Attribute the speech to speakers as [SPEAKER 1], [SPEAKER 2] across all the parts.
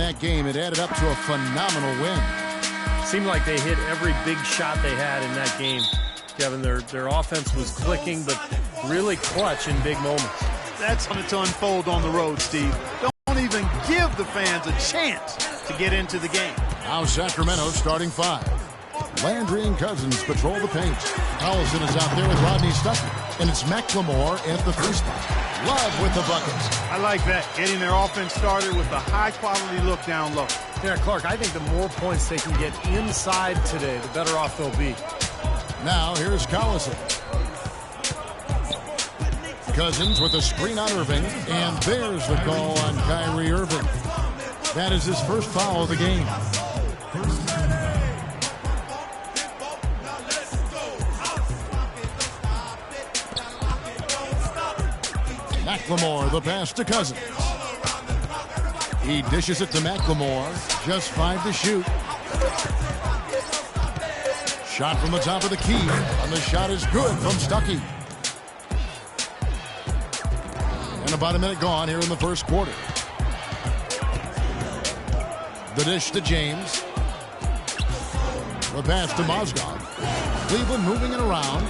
[SPEAKER 1] that game. It added up to a phenomenal win.
[SPEAKER 2] Seemed like they hit every big shot they had in that game. Kevin, their offense was clicking, but really clutch in big moments.
[SPEAKER 3] That's going to unfold on the road, Steve. Don't even give the fans a chance to get into the game.
[SPEAKER 1] Now Sacramento starting five. Landry and Cousins patrol the paint. Collison is out there with Rodney Stuckey, and it's McLemore at the three spot. Love with the buckets.
[SPEAKER 3] I like that, getting their offense started with a high-quality look down low.
[SPEAKER 2] Yeah, Clark, I think the more points they can get inside today, the better off they'll be.
[SPEAKER 1] Now here's Collison. Cousins with a screen on Irving, and there's the call on Kyrie Irving. That is his first foul of the game. McLemore, the pass to Cousins. He dishes it to McLemore. Just 5 to shoot. Shot from the top of the key, and the shot is good from Stuckey. And about a minute gone here in the first quarter. The dish to James. The pass to Mozgov. Cleveland moving it around.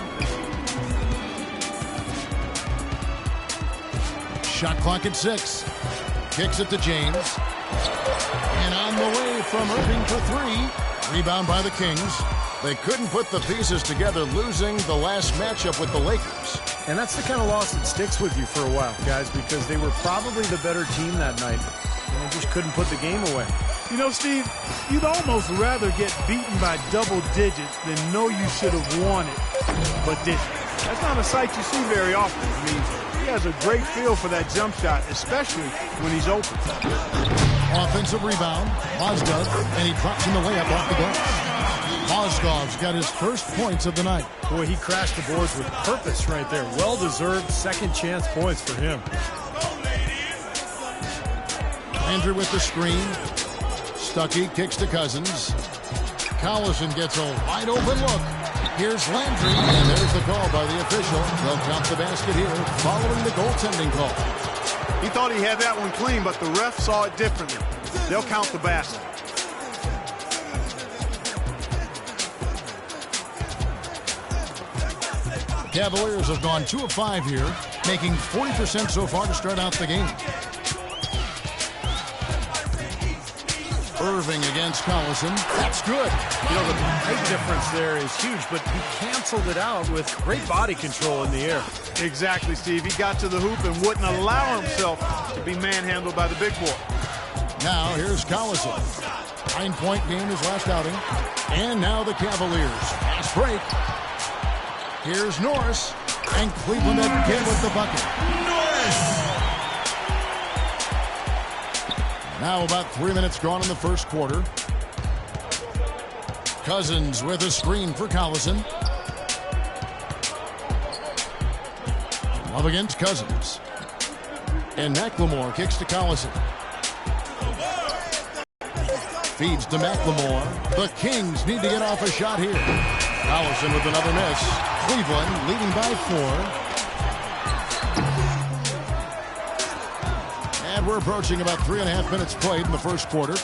[SPEAKER 1] Shot clock at 6. Kicks it to James. And on the way from Irving for 3. Rebound by the Kings. They couldn't put the pieces together, losing the last matchup with the Lakers.
[SPEAKER 2] And that's the kind of loss that sticks with you for a while, guys, because they were probably the better team that night. And they just couldn't put the game away.
[SPEAKER 3] You know, Steve, you'd almost rather get beaten by double digits than know you should have won it, but didn't. That's not a sight you see very often. I mean, he has a great feel for that jump shot, especially when he's open.
[SPEAKER 1] Offensive rebound, Mozgov, and he drops in the layup off the glass. Mozgov's got his first points of the night.
[SPEAKER 2] Boy, he crashed the boards with purpose right there. Well-deserved second chance points for him.
[SPEAKER 1] Landry with the screen. Stuckey kicks to Cousins. Collison gets a wide open look. Here's Landry, and there's the call by the official. They'll count the basket here following the goaltending call.
[SPEAKER 3] He thought he had that one clean, but the ref saw it differently. They'll count the basket.
[SPEAKER 1] Cavaliers have gone 2 of 5 here, making 40% so far to start out the game. Irving against Collison. That's good.
[SPEAKER 2] You know, the height difference there is huge, but he canceled it out with great body control in the air.
[SPEAKER 3] Exactly, Steve. He got to the hoop and wouldn't allow himself to be manhandled by the big boy.
[SPEAKER 1] Now here's Collison. 9-point game his last outing. And now the Cavaliers. Fast break. Here's Norris, and Cleveland again with the bucket.
[SPEAKER 4] Norris!
[SPEAKER 1] Now about 3 minutes gone in the first quarter. Cousins with a screen for Collison. Love against Cousins. And McLemore kicks to Collison. Feeds to McLemore. The Kings need to get off a shot here. Collison with another miss. Cleveland leading by 4. And we're approaching about 3.5 minutes played in the first quarter.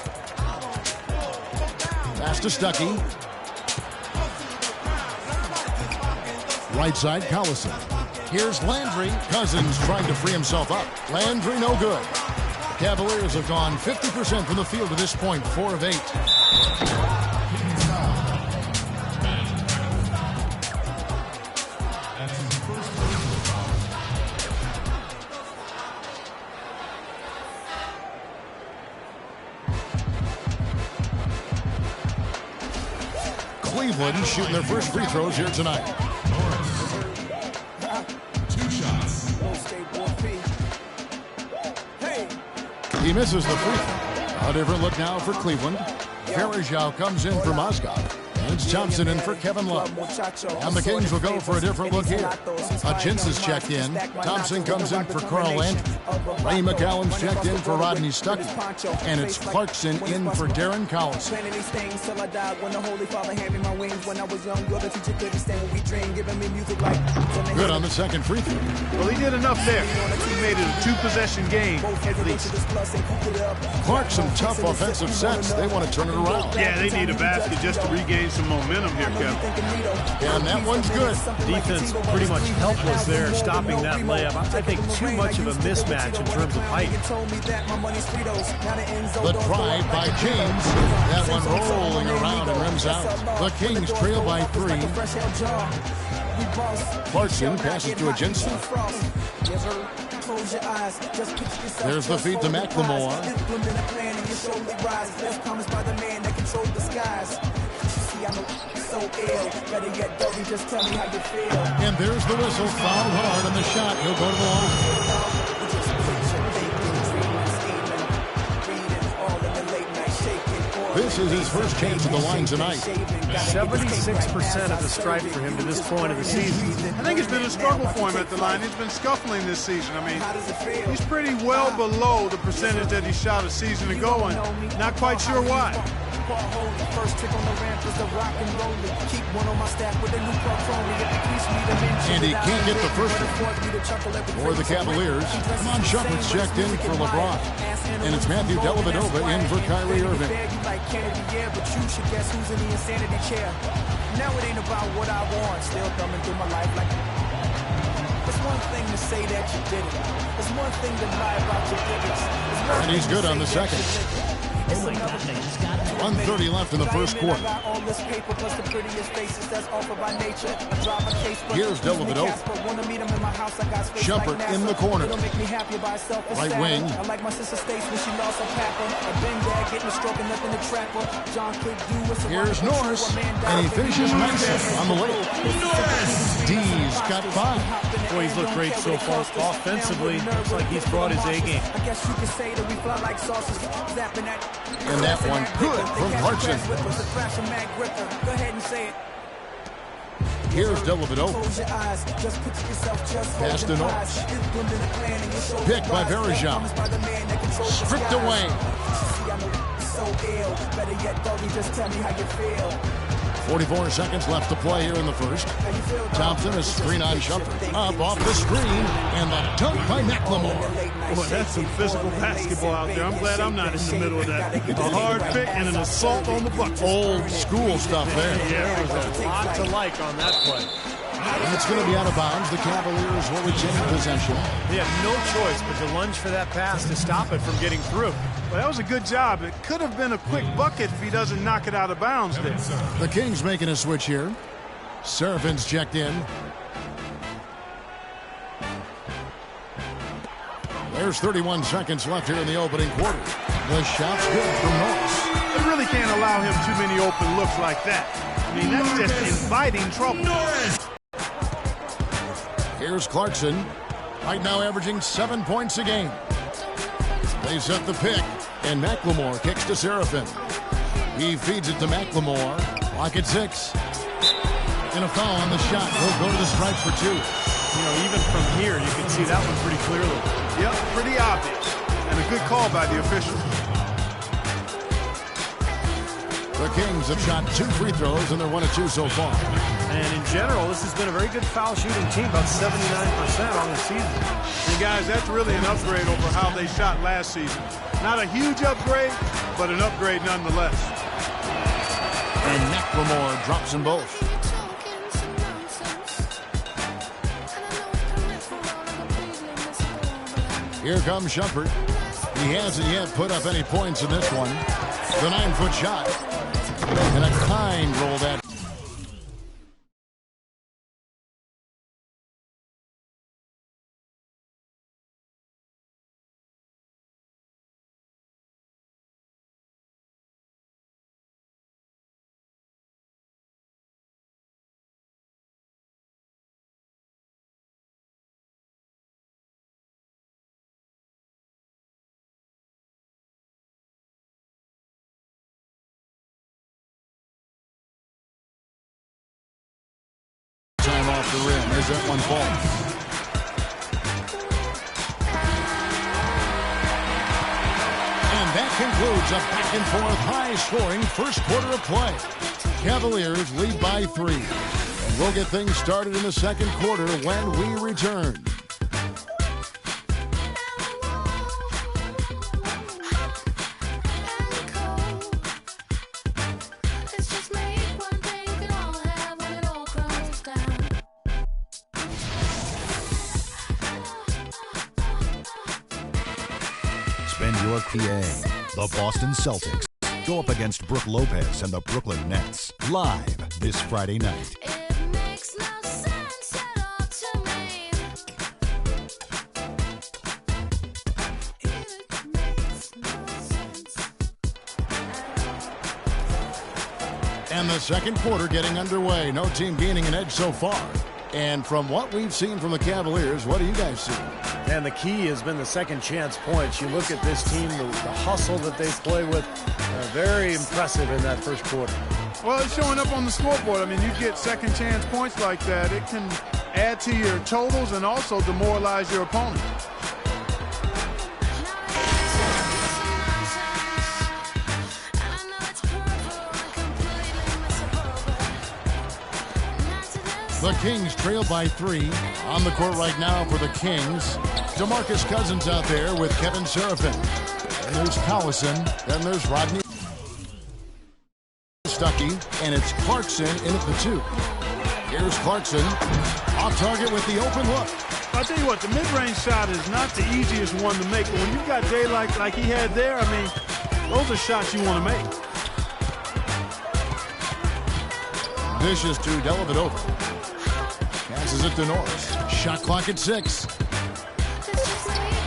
[SPEAKER 1] Pass to Stuckey. Right side, Collison. Here's Landry. Cousins trying to free himself up. Landry no good. The Cavaliers have gone 50% from the field to this point, 4 of 8. Cleveland shooting their first free throws here tonight.
[SPEAKER 4] 2 shots.
[SPEAKER 1] He misses the free throw. A different look now for Cleveland. Varejao comes in for Mozgov. And It's Thompson in for Kevin Love. And the Kings will go for a different look here. Hutchins is checked in. Thompson comes in for Carl Landry. Ray McCallum's checked in for Rodney Stuckey. And it's Clarkson in for Darren Collison. Good on the second free throw.
[SPEAKER 3] Well, he did enough there. He made it a two-possession game at least.
[SPEAKER 1] Clarkson, tough offensive sets. They want to turn it around.
[SPEAKER 3] Yeah, they need a basket just to regain some momentum here, Kevin.
[SPEAKER 1] And that one's good.
[SPEAKER 2] Defense pretty much helpless there, stopping that layup. I think too much of a mismatch in terms of height.
[SPEAKER 1] The drive by James. That one rolling around and rims out. The Kings trail by 3. Clarkson passes to Ajinski. There's the feed to McLemore. And there's the whistle. Fouled hard on the shot. He'll go to the line. This is his first chance at the line tonight.
[SPEAKER 2] 76% of the strike for him to this point of the season.
[SPEAKER 3] I think it's been a struggle for him at the line. He's been scuffling this season. I mean, he's pretty well below the percentage that he shot a season ago, and not quite sure why.
[SPEAKER 1] And he can't get the first one. For the Cavaliers, Iman Shumpert's checked in for LeBron. And it's Matthew Dellavedova in for Kyrie Irving.
[SPEAKER 5] Now it ain't about what I want, still coming through my life like it's one thing to say that you did it. It's one thing to lie about your digits.
[SPEAKER 1] And he's good on the second. 1:30 left in the first quarter. Here's Dellavedova. Shumpert in the corner. Right wing. Here's Norris. And he finishes nice on the way. D's got 5.
[SPEAKER 2] Boy, he's looked great so far. Offensively, looks like he's brought his A game.
[SPEAKER 1] And that one good from Clarkson. Here's Dellavedova. Pass to Norris. Picked by Varejao. Stripped away. 44 seconds left to play here in the first. Thompson is screen on Shumpert. Up off the screen. And the dunk by McLemore.
[SPEAKER 3] Boy, that's some physical basketball out there. I'm glad I'm not in the middle of that. A hard pick and an assault on the bucket.
[SPEAKER 1] Old school stuff there.
[SPEAKER 2] Yeah, there was a lot to like on that play.
[SPEAKER 1] And it's going to be out of bounds. The Cavaliers will retain possession.
[SPEAKER 2] They have no choice but to lunge for that pass to stop it from getting through.
[SPEAKER 3] Well, that was a good job. It could have been a quick bucket if he doesn't knock it out of bounds there.
[SPEAKER 1] The Kings making a switch here. Serafin's checked in. There's 31 seconds left here in the opening quarter. The shot's good from Norris.
[SPEAKER 3] They really can't allow him too many open looks like that. I mean, that's just inviting trouble.
[SPEAKER 1] Here's Clarkson. Right now averaging 7 points a game. They set the pick. And McLemore kicks to Serafin. He feeds it to McLemore. Clock at 6. And a foul on the shot. He'll go to the stripe for 2.
[SPEAKER 2] You know, even from here, you can see that one pretty clearly.
[SPEAKER 3] Yep, pretty obvious. And a good call by the official.
[SPEAKER 1] The Kings have shot 2 free throws, and they're 1 of 2 so far.
[SPEAKER 2] And in general, this has been a very good foul shooting team, about 79% on the season.
[SPEAKER 3] And guys, that's really an upgrade over how they shot last season. Not a huge upgrade, but an upgrade nonetheless.
[SPEAKER 1] And McLemore drops them both. Here comes Shumpert. He hasn't yet put up any points in this one. The 9-foot shot. And a kind roll that time off the rim as that one falls. And that concludes a back-and-forth, high-scoring first quarter of play. Cavaliers lead by 3. And we'll get things started in the second quarter when we return.
[SPEAKER 6] Spend your PA. The Boston Celtics go up against Brook Lopez and the Brooklyn Nets live this Friday night.
[SPEAKER 1] And the second quarter getting underway. No team gaining an edge so far. And from what we've seen from the Cavaliers, what do you guys see?
[SPEAKER 2] And the key has been the second chance points. You look at this team, the hustle that they play with, very impressive in that first quarter.
[SPEAKER 3] Well, it's showing up on the scoreboard. I mean, you get second chance points like that. It can add to your totals and also demoralize your opponent.
[SPEAKER 1] The Kings trail by 3. On the court right now for the Kings. DeMarcus Cousins out there with Kevin Seraphin. And there's Collison. Then there's Rodney Stuckey. And it's Clarkson in at the 2. Here's Clarkson. Off target with the open look.
[SPEAKER 3] I'll tell you what, the mid-range shot is not the easiest one to make. But when you've got daylight like he had there, I mean, those are shots you want to make.
[SPEAKER 1] Dishes to Dellavedova. Passes it to Norris. Shot clock at 6.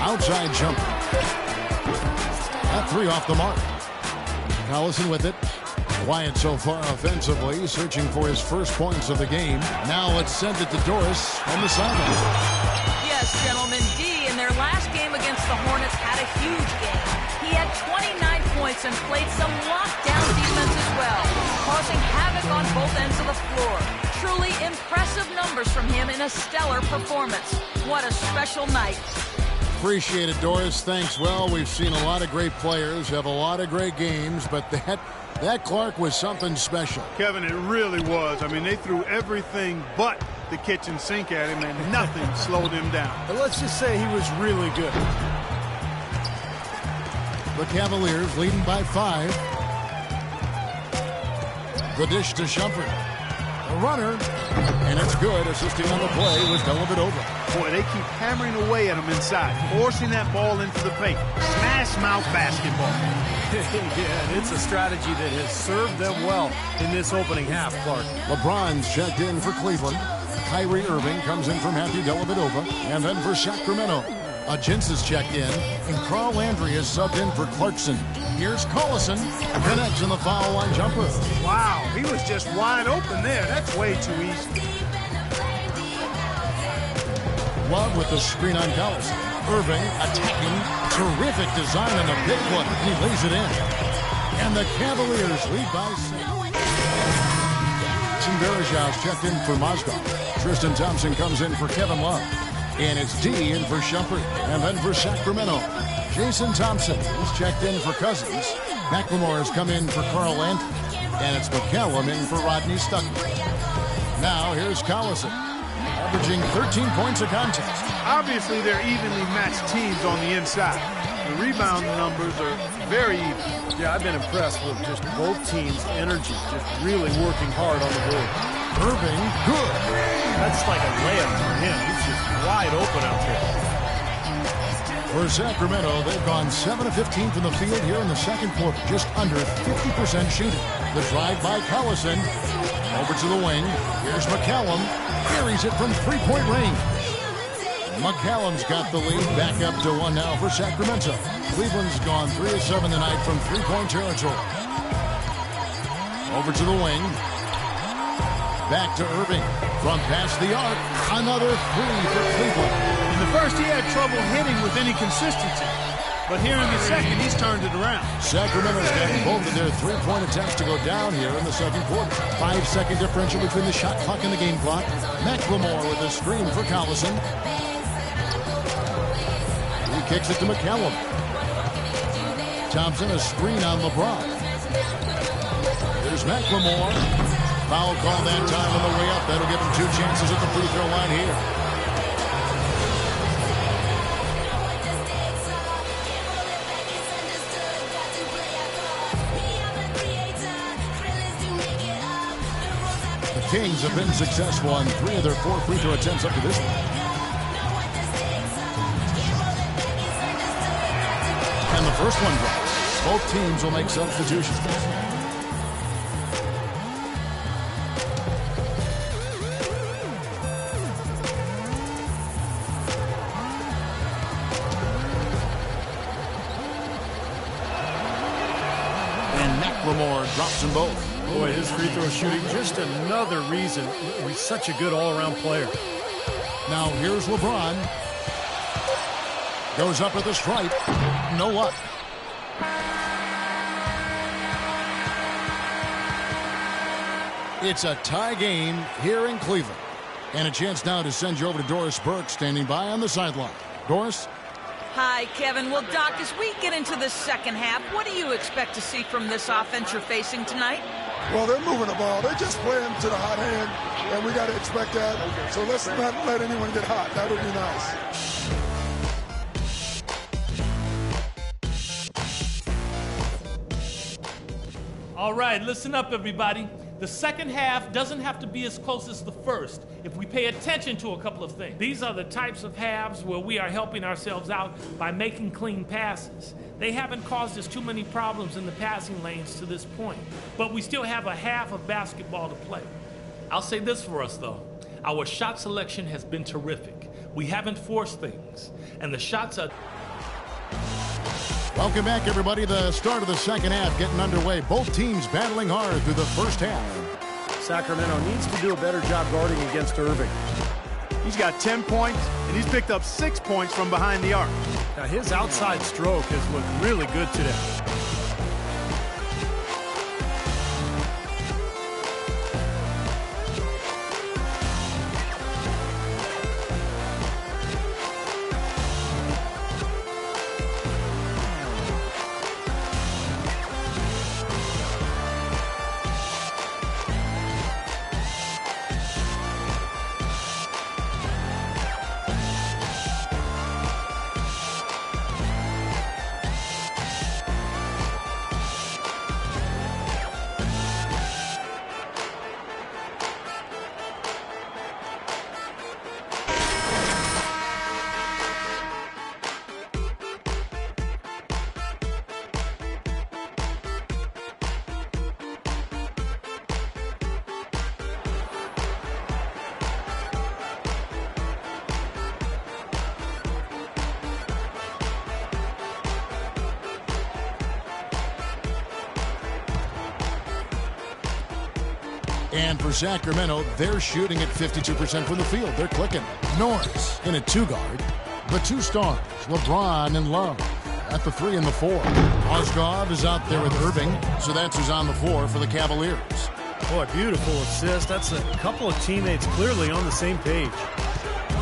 [SPEAKER 1] Outside jumper. That 3 off the mark. Collison with it. Quiet so far offensively, searching for his first points of the game. Now let's send it to Doris on the sideline.
[SPEAKER 7] Yes, gentlemen, D in their last game against the Hornets had a huge game. He had 29 points and played some lockdown defense as well, causing havoc on both ends of the floor. Truly impressive numbers from him in a stellar performance. What a special night.
[SPEAKER 1] Appreciate it, Doris. Thanks. Well, we've seen a lot of great players have a lot of great games, but that Clark was something special.
[SPEAKER 3] Kevin, it really was. I mean, they threw everything but the kitchen sink at him, and nothing slowed him down.
[SPEAKER 2] But let's just say he was really good.
[SPEAKER 1] The Cavaliers leading by 5. The dish to Shumpert. A runner, and it's good. Assisting on the play was Dellavedova.
[SPEAKER 3] Boy, they keep hammering away at him inside, forcing that ball into the paint. Smash mouth basketball.
[SPEAKER 2] Yeah, and it's a strategy that has served them well in this opening half, Clark.
[SPEAKER 1] LeBron's checked in for Cleveland. Kyrie Irving comes in for Matthew Dellavedova. And then for Sacramento, Ajince is checked in, and Carl Landry is subbed in for Clarkson. Here's Collison, connects in the foul line jumper.
[SPEAKER 3] Wow, he was just wide open there. That's way too easy.
[SPEAKER 1] Love with the screen on Collison. Irving attacking. Terrific design on the big one. He lays it in. And the Cavaliers lead by 6. Berejau's checked in for Mozgov. Tristan Thompson comes in for Kevin Love. And it's D in for Shumpert. And then for Sacramento, Jason Thompson is checked in for Cousins. McLemore has come in for Carl Landry. And it's McCallum in for Rodney Stuckey. Now here's Collison, averaging 13 points a contest.
[SPEAKER 3] Obviously, they're evenly matched teams on the inside. The rebound numbers are very even.
[SPEAKER 2] Yeah, I've been impressed with just both teams' energy, just really working hard on the board.
[SPEAKER 1] Irving, good.
[SPEAKER 2] That's like a layup for him. He's just wide open out there.
[SPEAKER 1] For Sacramento, they've gone 7 of 15 from the field here in the second quarter, just under 50% shooting. The drive by Collison. Over to the wing. Here's McCallum. Carries it from three-point range. McCallum's got the lead. Back up to 1 now for Sacramento. Cleveland's gone 3 of 7 tonight from three-point territory. Over to the wing. Back to Irving. From past the arc. Another 3 for Cleveland.
[SPEAKER 3] In the first, he had trouble hitting with any consistency. But here in the second, he's turned it around.
[SPEAKER 1] Sacramento's got both of their three-point attempts to go down here in the second quarter. 5-second differential between the shot clock and the game clock. McLemore with a screen for Collison. He kicks it to McCallum. Thompson, a screen on LeBron. There's McLemore. Foul call that time on the way up. That'll give him 2 chances at the free throw line here. The Kings have been successful on 3 of their 4 free throw attempts up to this point. And the first one drops. Both teams will make substitutions. And McLemore drops them both.
[SPEAKER 2] Boy, his free throw shooting, just another reason he's such a good all-around player.
[SPEAKER 1] Now here's LeBron. Goes up at the stripe. No luck. It's a tie game here in Cleveland. And a chance now to send you over to Doris Burke, standing by on the sideline. Doris?
[SPEAKER 7] Hi, Kevin. Well, Doc, as we get into the second half, what do you expect to see from this offense you're facing tonight?
[SPEAKER 8] Well, they're moving the ball. They're just playing to the hot hand, and we got to expect that. So let's not let anyone get hot. That would be nice.
[SPEAKER 9] All right, listen up, everybody. The second half doesn't have to be as close as the first if we pay attention to a couple of things. These are the types of halves where we are helping ourselves out by making clean passes. They haven't caused us too many problems in the passing lanes to this point, but we still have a half of basketball to play. I'll say this for us, though. Our shot selection has been terrific. We haven't forced things, and the shots are...
[SPEAKER 1] Welcome back, everybody. The start of the second half getting underway. Both teams battling hard through the first half.
[SPEAKER 2] Sacramento needs to do a better job guarding against Irving.
[SPEAKER 3] He's got 10 points, and he's picked up 6 points from behind the arc.
[SPEAKER 2] Now, his outside stroke has looked really good today.
[SPEAKER 1] And for Sacramento, they're shooting at 52% from the field. They're clicking. Norris in a 2-guard. The 2 stars, LeBron and Love, at the 3 and the 4. Ozgov is out there with Irving, so that's who's on the floor for the Cavaliers.
[SPEAKER 2] Boy, beautiful assist. That's a couple of teammates clearly on the same page.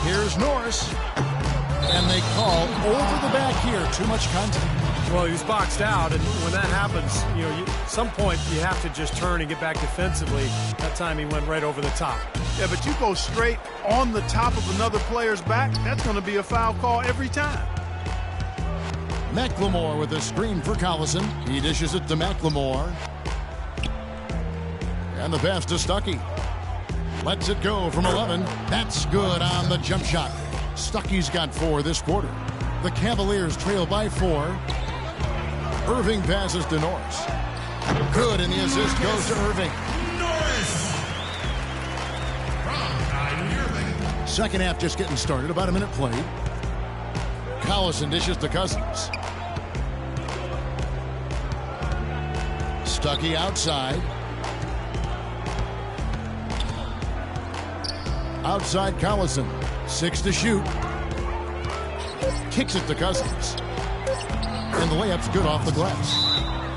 [SPEAKER 1] Here's Norris. And they call over the back here. Too much contact.
[SPEAKER 2] Well, he was boxed out, and when that happens, at some point you have to just turn and get back defensively. That time he went right over the top.
[SPEAKER 3] Yeah, but you go straight on the top of another player's back, that's going to be a foul call every time.
[SPEAKER 1] McLemore with a screen for Collison. He dishes it to McLemore. And the pass to Stuckey. Lets it go from 11. That's good on the jump shot. Stuckey's got 4 this quarter. The Cavaliers trail by 4. Irving passes to Norris. Good, and the assist goes to Irving.
[SPEAKER 4] Norris. Irving.
[SPEAKER 1] Second half just getting started. About a minute played. Collison dishes to Cousins. Stuckey outside. Outside Collison. 6 to shoot. Kicks it to Cousins. And the layup's good off the glass.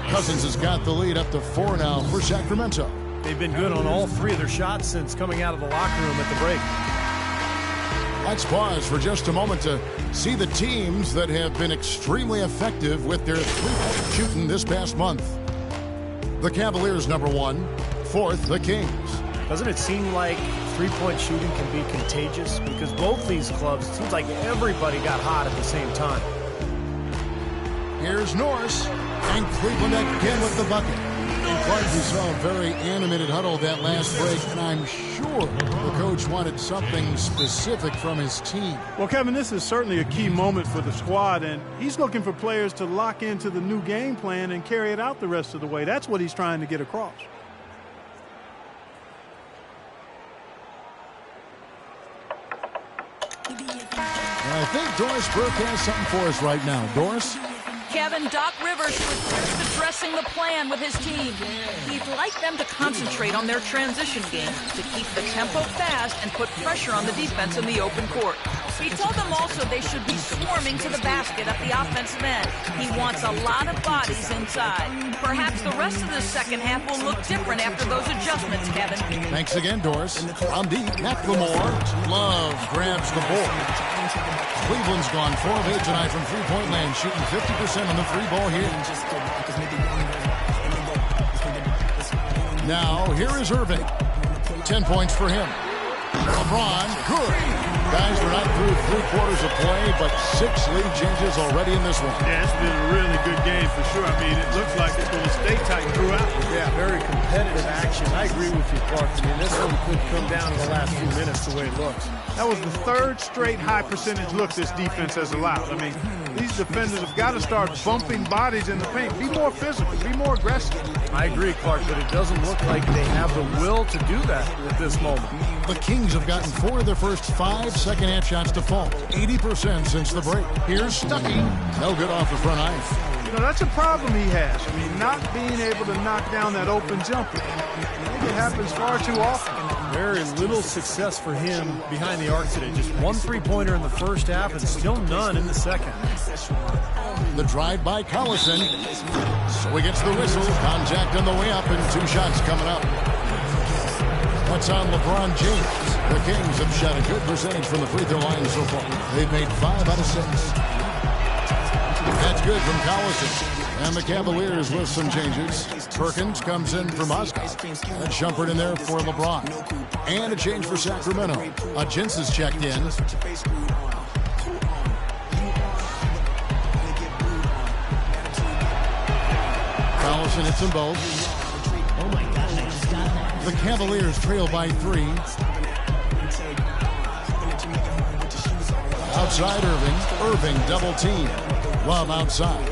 [SPEAKER 1] Cousins has got the lead up to 4 now for Sacramento.
[SPEAKER 2] They've been good on all 3 of their shots since coming out of the locker room at the break.
[SPEAKER 1] Let's pause for just a moment to see the teams that have been extremely effective with their three-point shooting this past month. The Cavaliers, number 1. 4th, the Kings.
[SPEAKER 2] Doesn't it seem like three-point shooting can be contagious? Because both these clubs, it seems like everybody got hot at the same time.
[SPEAKER 1] Here's Norris, and Cleveland again with the bucket. And Clark, we saw a very animated huddle that last break, and I'm sure the coach wanted something specific from his team.
[SPEAKER 3] Well, Kevin, this is certainly a key moment for the squad, and he's looking for players to lock into the new game plan and carry it out the rest of the way. That's what he's trying to get across.
[SPEAKER 1] I think Doris Burke has something for us right now. Doris?
[SPEAKER 7] Kevin, Doc Rivers was just addressing the plan with his team. He'd like them to concentrate on their transition game, to keep the tempo fast and put pressure on the defense in the open court. He told them also they should be swarming to the basket at the offensive end. He wants a lot of bodies inside. Perhaps the rest of the second half will look different after those adjustments, Kevin.
[SPEAKER 1] Thanks again, Doris. From deep, McLemore. Love grabs the board. Cleveland's gone 4 of 8 tonight from three-point land, shooting 50% on the free ball here. Now, here is Irving. 10 points for him. LeBron, good. Guys, we're not through 3/4 of play, but 6 lead changes already in this one.
[SPEAKER 3] Yeah, it's been a really good game for sure. I mean, it looks like it's going to stay tight throughout.
[SPEAKER 2] Yeah, very competitive action. I agree with you, Clark. I mean, this one could come down to the last few minutes the way it looks.
[SPEAKER 3] That was the 3rd straight high percentage look this defense has allowed. I mean, these defenders have got to start bumping bodies in the paint. Be more physical. Be more aggressive.
[SPEAKER 2] I agree, Clark, but it doesn't look like they have the will to do that at this moment.
[SPEAKER 1] The Kings have gotten 4 of their first 5 second-half shots to fall. 80% since the break. Here's Stuckey. No good off the front ice.
[SPEAKER 3] You know, that's a problem he has. I mean, not being able to knock down that open jumper. I think it happens far too often.
[SPEAKER 2] Very little success for him behind the arc today. Just 1 3-pointer in the first half and still none in the second.
[SPEAKER 1] The drive by Collison. So he gets the whistle. Contact on the way up and 2 shots coming up. What's on LeBron James? The Kings have shot a good percentage from the free throw line so far. They've made 5 out of 6. That's good from Collison. And the Cavaliers with some changes. Perkins comes in for Mozgov. And Shumpert in there for LeBron. And a change for Sacramento. Jens is checked in. Collison hits them both. The Cavaliers trail by 3. Outside Irving. Irving double team. Love outside.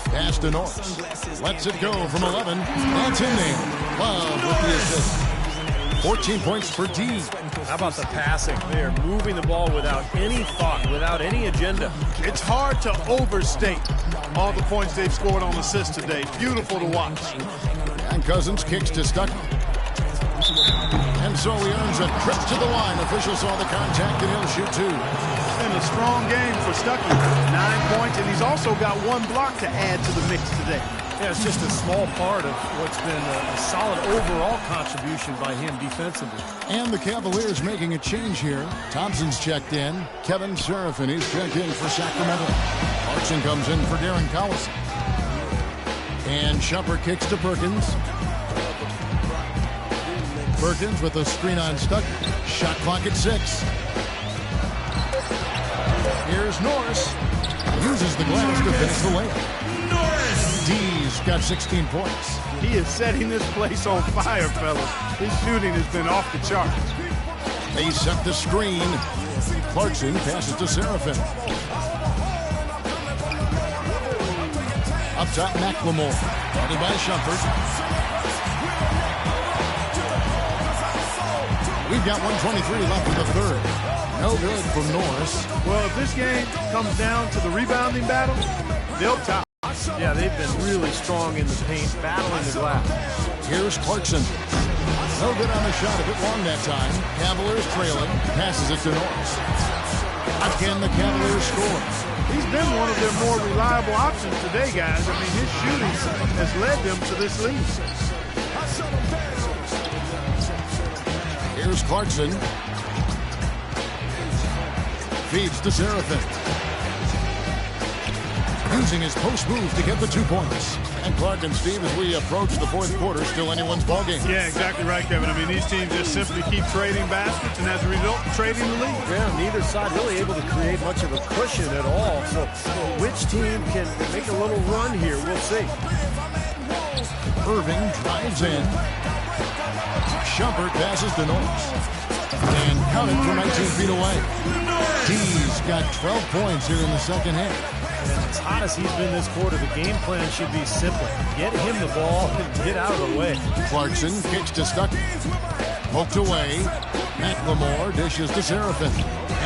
[SPEAKER 1] Pass to Norris. Lets it go from 11. That's in there. Love with the assist. 14 points for D.
[SPEAKER 2] How about the passing? They are moving the ball without any thought, without any agenda.
[SPEAKER 3] It's hard to overstate all the points they've scored on assists today. Beautiful to watch.
[SPEAKER 1] And Cousins kicks to Stuckey. And so he earns a trip to the line. Official saw the contact and he'll shoot 2.
[SPEAKER 3] And a strong game for Stuckey. 9 points, and he's also got 1 block to add to the mix today.
[SPEAKER 2] Yeah, it's just a small part of what's been a solid overall contribution by him defensively.
[SPEAKER 1] And the Cavaliers making a change here. Thompson's checked in. Kevin Seraphin is checked in for Sacramento. Clarkson comes in for Darren Collison. And Shumpert kicks to Perkins. Perkins with a screen on Stuckey. Shot clock at 6. Here's Norris. Uses the glass to finish the layup.
[SPEAKER 4] Norris!
[SPEAKER 1] D's got 16 points.
[SPEAKER 3] He is setting this place on fire, fellas. His shooting has been off the charts.
[SPEAKER 1] They set the screen. Clarkson passes to Seraphin. Up top, McLemore. Guarded by Shumpert. We've got 1:23 left in the 3rd. No good from Norris.
[SPEAKER 3] Well, if this game comes down to the rebounding battle, they'll top.
[SPEAKER 2] Yeah, they've been really strong in the paint, battling the glass.
[SPEAKER 1] Here's Clarkson. No good on the shot, a bit long that time. Cavaliers trailing. Passes it to Norris. Again, the Cavaliers score.
[SPEAKER 3] He's been one of their more reliable options today, guys. I mean, his shooting has led them to this lead.
[SPEAKER 1] Here's Clarkson. Feeds to Seraphin. Using his post move to get the 2 points. And Clark and Steve, as we approach the fourth quarter, still anyone's ballgame.
[SPEAKER 3] Yeah, exactly right, Kevin. I mean, these teams just simply keep trading baskets, and as a result, trading the lead.
[SPEAKER 2] Yeah, neither side really able to create much of a cushion at all. So which team can make a little run here? We'll see.
[SPEAKER 1] Irving drives in. Shumpert passes to Norris. And counted from 19 feet away. D's got 12 points here in the second half.
[SPEAKER 2] And as hot as he's been this quarter, the game plan should be simple. Get him the ball and get out of the way.
[SPEAKER 1] Clarkson kicks to Stuckey. Poked away. McLemore dishes to Seraphin.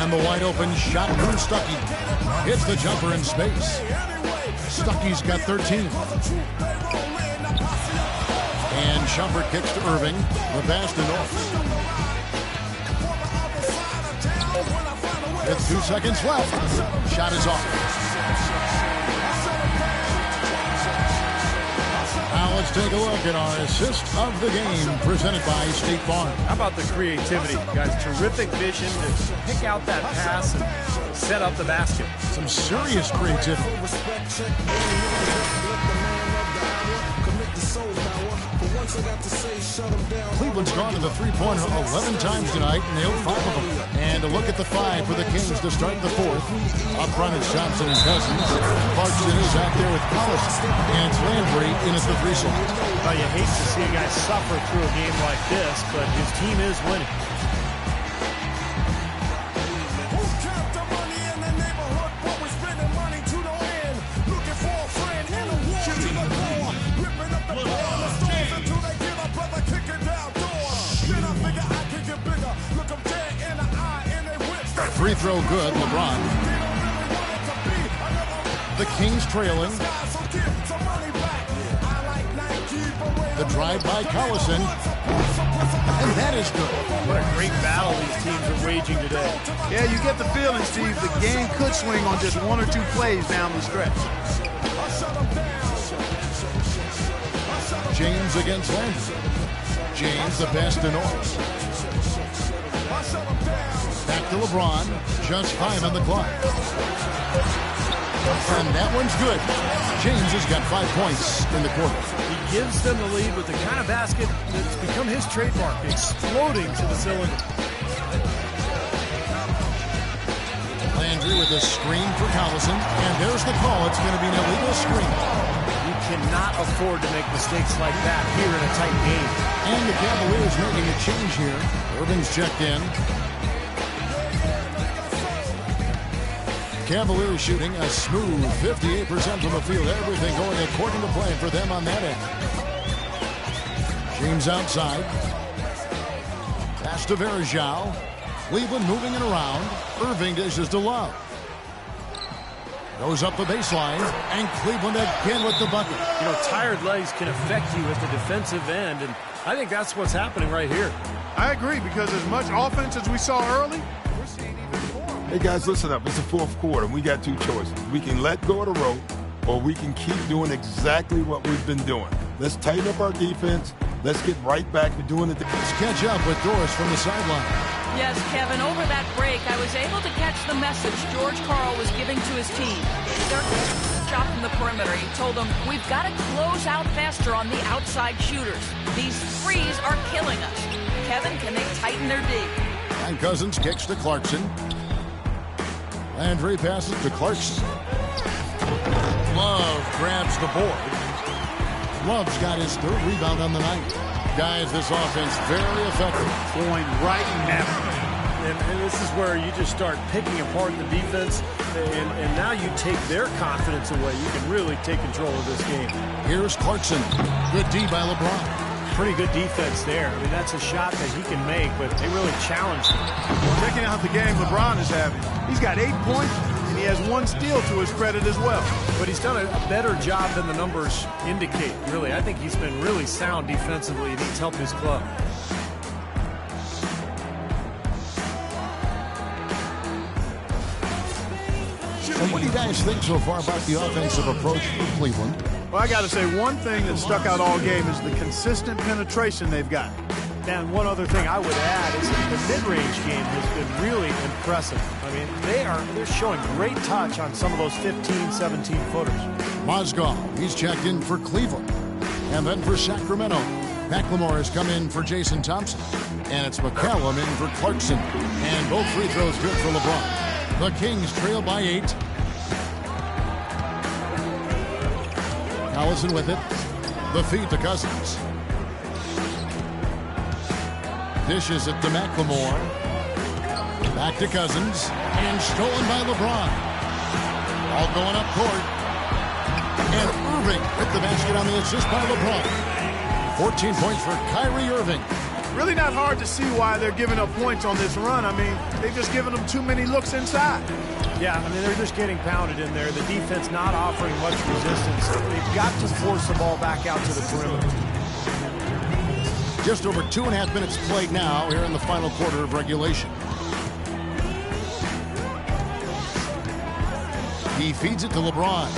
[SPEAKER 1] And the wide open shot from Stuckey. Hits the jumper in space. Stuckey's got 13. And Shumpert kicks to Irving. The pass to Norris. With 2 seconds left. Shot is off. Now let's take a look at our assist of the game presented by State Farm.
[SPEAKER 2] How about the creativity? Guys, terrific vision to pick out that pass and set up the basket.
[SPEAKER 1] Some serious creativity. Cleveland's gone to the three-pointer 11 times tonight, nailed 5 of them. And a look at the 5 for the Kings to start the fourth. Up front it's Johnson and Cousins. Clarkson is out there with Collison. And it's Landry in at the 3 slot.
[SPEAKER 2] Well, you hate to see a guy suffer through a game like this, but his team is winning.
[SPEAKER 1] Free throw good, LeBron. The Kings trailing. The drive by Collison. And that is good.
[SPEAKER 2] What a great battle these teams are waging today.
[SPEAKER 3] Yeah, you get the feeling, Steve, the game could swing on just 1 or 2 plays down the stretch.
[SPEAKER 1] James against Landry. James, the pass to Norris. Back to LeBron. Just 5 on the clock. And that one's good. James has got 5 points in the quarter.
[SPEAKER 2] He gives them the lead with the kind of basket that's become his trademark, exploding to the cylinder.
[SPEAKER 1] Landry with a screen for Collison. And there's the call. It's going to be an illegal screen.
[SPEAKER 2] You cannot afford to make mistakes like that here in a tight game.
[SPEAKER 1] And the Cavaliers making a change here. Irving's checked in. Cavaliers shooting a smooth 58% from the field. Everything going according to plan for them on that end. James outside. Pass to Varejao. Cleveland moving it around. Irving dishes to Love. Goes up the baseline. And Cleveland again with the bucket.
[SPEAKER 2] You know, tired legs can affect you at the defensive end, and I think that's what's happening right here.
[SPEAKER 3] I agree, because as much offense as we saw early, we're seeing even more.
[SPEAKER 10] Hey, guys, listen up. It's the fourth quarter. We got 2 choices. We can let go of the rope, or we can keep doing exactly what we've been doing. Let's tighten up our defense. Let's get right back to doing it.
[SPEAKER 1] Let's catch up with Doris from the sideline.
[SPEAKER 7] Yes, Kevin, over that break, I was able to catch the message George Karl was giving to his team. Their shot from the perimeter. He told them, we've got to close out faster on the outside shooters. These threes are killing us. Kevin, can they tighten their D?
[SPEAKER 1] And Cousins kicks to Clarkson. Landry passes to Clarkson. Love grabs the board. Love's got his 3rd rebound on the night. Guys, this offense very effective.
[SPEAKER 3] Going right now.
[SPEAKER 2] And this is where you just start picking apart the defense, and now you take their confidence away. You can really take control of this game.
[SPEAKER 1] Here's Clarkson. Good D by LeBron.
[SPEAKER 2] Pretty good defense there. I mean, that's a shot that he can make, but they really challenged him.
[SPEAKER 3] Checking out the game LeBron is having. He's got 8 points, and he has 1 steal to his credit as well.
[SPEAKER 2] But he's done a better job than the numbers indicate, really. I think he's been really sound defensively, and he's helped his club.
[SPEAKER 1] And what do you guys think so far about the offensive approach for Cleveland?
[SPEAKER 3] Well, I got to say, one thing that stuck out all game is the consistent penetration they've got.
[SPEAKER 11] And one other thing I would add is that the mid-range game has been really impressive. I mean, they're showing great touch on some of those 15, 17-footers.
[SPEAKER 1] Mozgov, he's checked in for Cleveland. And then for Sacramento, McLemore has come in for Jason Thompson. And it's McCallum in for Clarkson. And both free throws good for LeBron. The Kings trail by 8. Collison with it. The feed to Cousins. Dishes it to McLemore. Back to Cousins. And stolen by LeBron. All going up court. And Irving with the basket on the assist by LeBron. 14 points for Kyrie Irving.
[SPEAKER 3] Really not hard to see why they're giving up points on this run. I mean, they've just given them too many looks inside.
[SPEAKER 11] Yeah, I mean, they're just getting pounded in there. The defense not offering much resistance. They've got to force the ball back out to the perimeter.
[SPEAKER 1] Just over 2.5 minutes played now here in the final quarter of regulation. He feeds it to LeBron.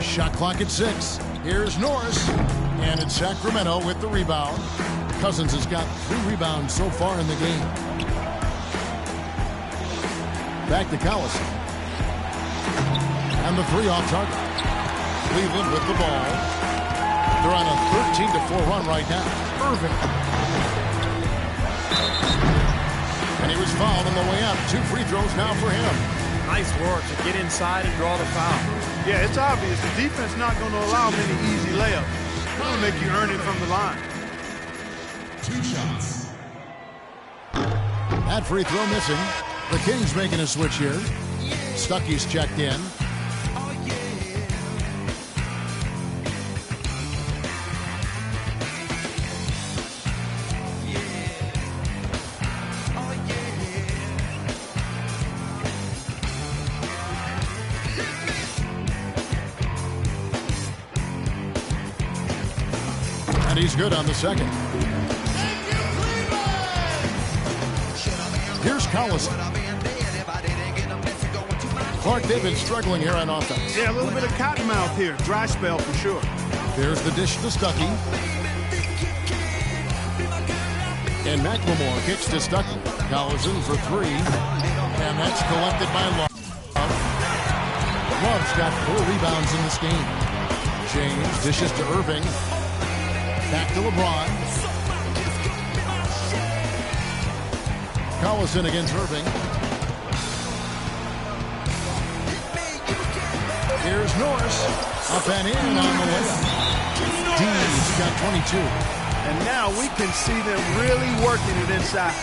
[SPEAKER 1] Shot clock at 6. Here's Norris. And it's Sacramento with the rebound. Cousins has got 3 rebounds so far in the game. Back to Collison. And the 3 off target. Cleveland with the ball. They're on a 13-4 run right now. Irving. And he was fouled on the way up. 2 free throws now for him.
[SPEAKER 11] Nice work to get inside and draw the foul.
[SPEAKER 3] Yeah, it's obvious. The defense not going to allow many easy layups. It's going to make you earn it from the line.
[SPEAKER 4] 2 shots.
[SPEAKER 1] That free throw missing. The Kings making a switch here. Stuckey's checked in. And he's good on the second. Here's Collison. Clark, they've been struggling here on offense.
[SPEAKER 3] Yeah, a little bit of cottonmouth here. Dry spell for sure.
[SPEAKER 1] There's the dish to Stuckey. And McLemore kicks to Stuckey. Collison for 3. And that's collected by Love. Love's got 4 rebounds in this game. James dishes to Irving. Back to LeBron. Collison against Irving. Here's Norris. Up and in on the layup. Dean's got 22.
[SPEAKER 3] And now we can see them really working it inside.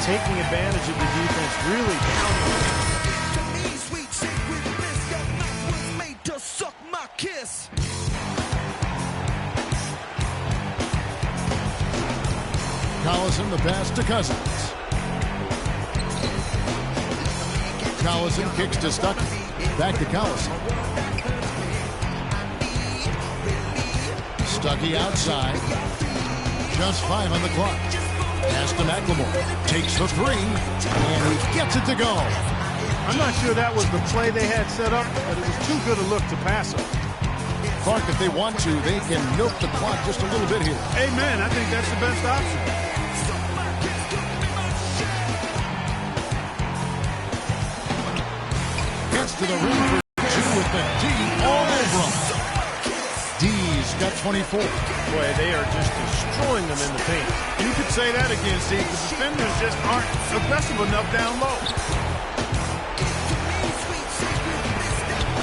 [SPEAKER 11] Taking advantage of the defense, really pounding.
[SPEAKER 1] Collison the pass to Cousins. Collison kicks to Stuckey. Back to Collison. Stuckey outside. Just 5 on the clock. Pass to McLemore. Takes the 3. And he gets it to go.
[SPEAKER 3] I'm not sure that was the play they had set up, but it was too good a look to pass up.
[SPEAKER 1] Clark, if they want to, they can milk the clock just a little bit here.
[SPEAKER 3] Amen. I think that's the best option.
[SPEAKER 1] Gets to the rim for 2 with the D all over him. D's got 24.
[SPEAKER 11] Boy, they are just destroying them in the paint.
[SPEAKER 3] You could say that again, Steve. The defenders just aren't aggressive enough down low.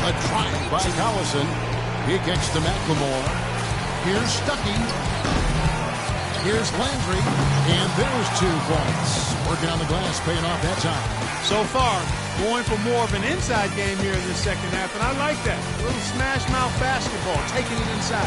[SPEAKER 1] A drive by Collison. He kicks to McLemore. Here's Stuckey. Here's Landry. And there's 2 points. Working on the glass, paying off that time.
[SPEAKER 3] So far, going for more of an inside game here in the second half, and I like that. A little smash mouth basketball, taking it inside.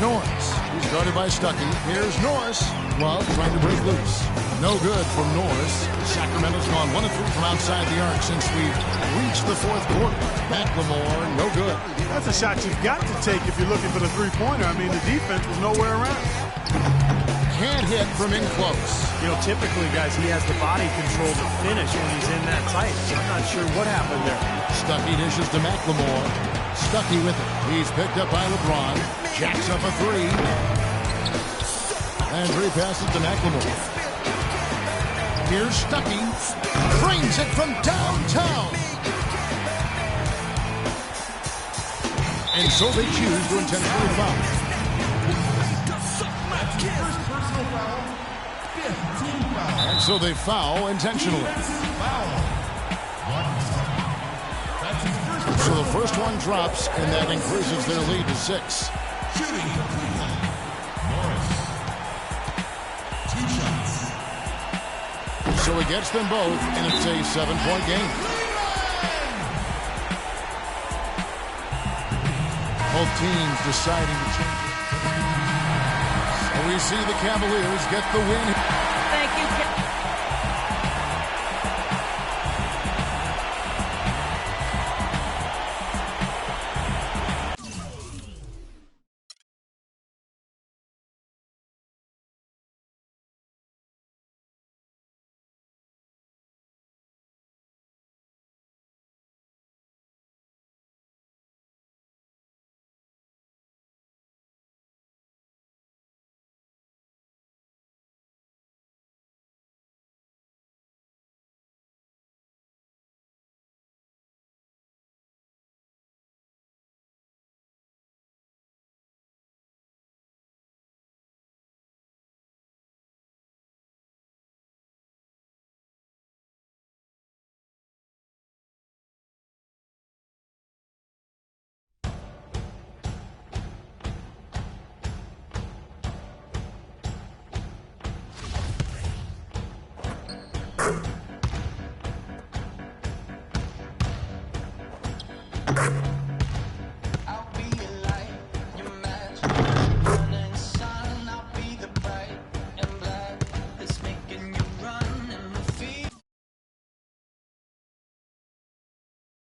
[SPEAKER 1] Norris. He's guarded by Stuckey. Here's Norris. Love trying to break loose. No good from Norris. Sacramento's gone 1 of 3 from outside the arc since we've reached the fourth quarter. McLemore, no good.
[SPEAKER 3] That's a shot you've got to take if you're looking for the three-pointer. I mean, the defense was nowhere around.
[SPEAKER 1] Can't hit from in close.
[SPEAKER 11] You know, typically, guys, he has the body control to finish when he's in that tight. I'm not sure what happened there.
[SPEAKER 1] Stuckey dishes to McLemore. Stuckey with it. He's picked up by LeBron. Jacks up a 3. Landry passes to McLemore. Here's Stuckey. Drains it from downtown. And so they choose to intentionally foul. And so they foul intentionally. So the first one drops, and that increases their lead to 6.
[SPEAKER 4] Shooting. Morris. 2 shots.
[SPEAKER 1] So it gets them both, and it's a 7-point game. Both teams deciding to change. And we see the Cavaliers get the win.